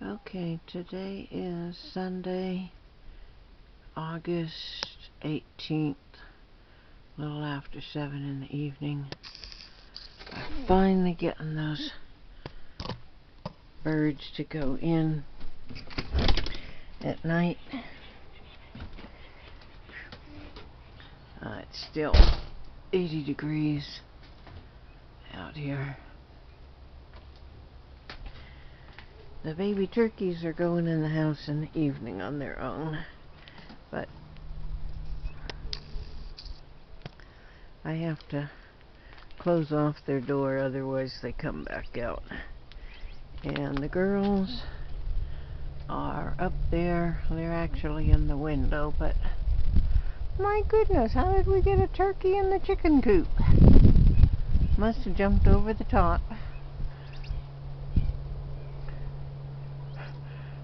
Okay, today is Sunday, August 18th, a little after 7 in the evening. I'm finally getting those birds to go in at night. It's still 80 degrees out here. The baby turkeys are going in the house in the evening on their own, but I have to close off their door, otherwise they come back out. And the girls are up there. They're actually in the window, but my goodness, how did we get a turkey in the chicken coop? Must have jumped over the top.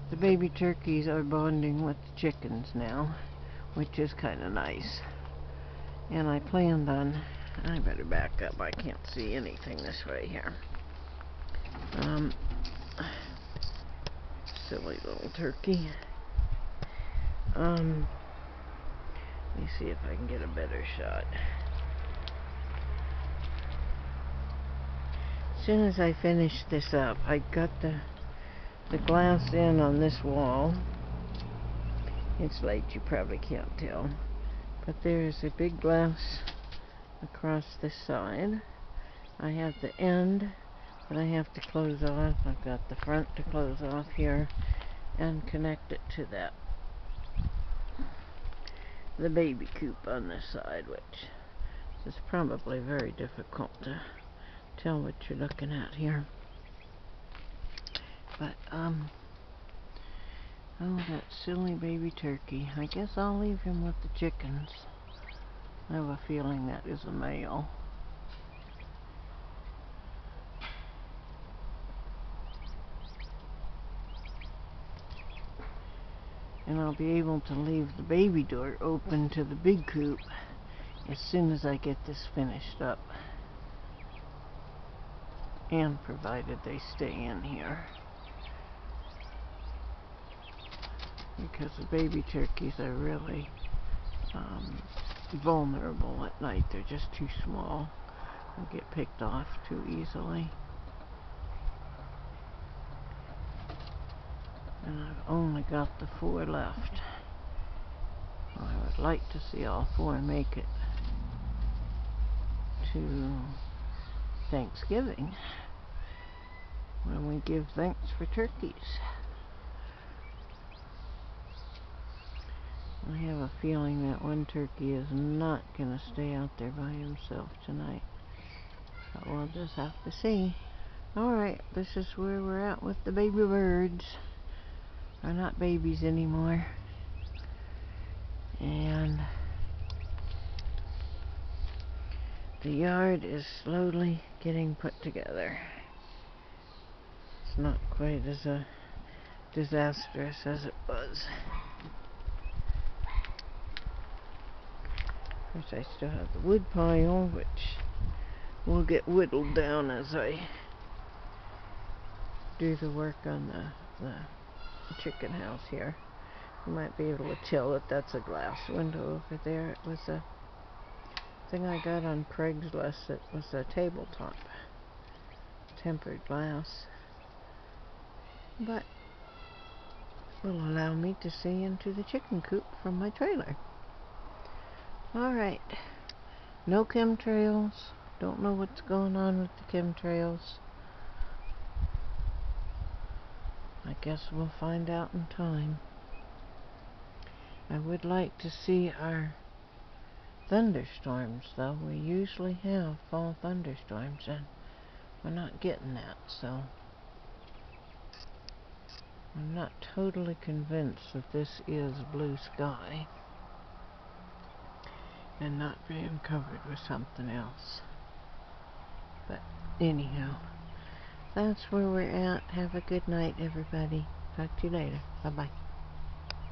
The baby turkeys are bonding with the chickens now, which is kind of nice. And I planned on, I better back up, I can't see anything this way here. Silly little turkey. Let me see if I can get a better shot. As soon as I finish this up, I got the glass in on this wall. It's late, you probably can't tell, but there's a big glass across this side. I have the end that I have to close off. I've got the front to close off here and connect it to the baby coop on this side, which is probably very difficult to tell what you're looking at here. But oh, that silly baby turkey. I guess I'll leave him with the chickens. I have a feeling that is a male. And I'll be able to leave the baby door open to the big coop as soon as I get this finished up. And provided they stay in here. Because the baby turkeys are really vulnerable at night. They're just too small. They'll get picked off too easily. And I've only got the 4 left. I would like to see all 4 make it to Thanksgiving, when we give thanks for turkeys. I have a feeling that one turkey is not going to stay out there by himself tonight. But we'll just have to see. Alright, this is where we're at with the baby birds. They're not babies anymore. And the yard is slowly getting put together. It's not quite as disastrous as it was. Of course, I still have the wood pile, which will get whittled down as I do the work on the chicken house here. You might be able to tell that that's a glass window over there. It was a thing I got on Craigslist. It was a tabletop tempered glass, but will allow me to see into the chicken coop from my trailer. Alright, no chemtrails. Don't know what's going on with the chemtrails. I guess we'll find out in time. I would like to see our thunderstorms, though. We usually have fall thunderstorms, and we're not getting that, so I'm not totally convinced that this is blue sky and not being covered with something else. But anyhow, that's where we're at. Have a good night, everybody. Talk to you later. Bye-bye.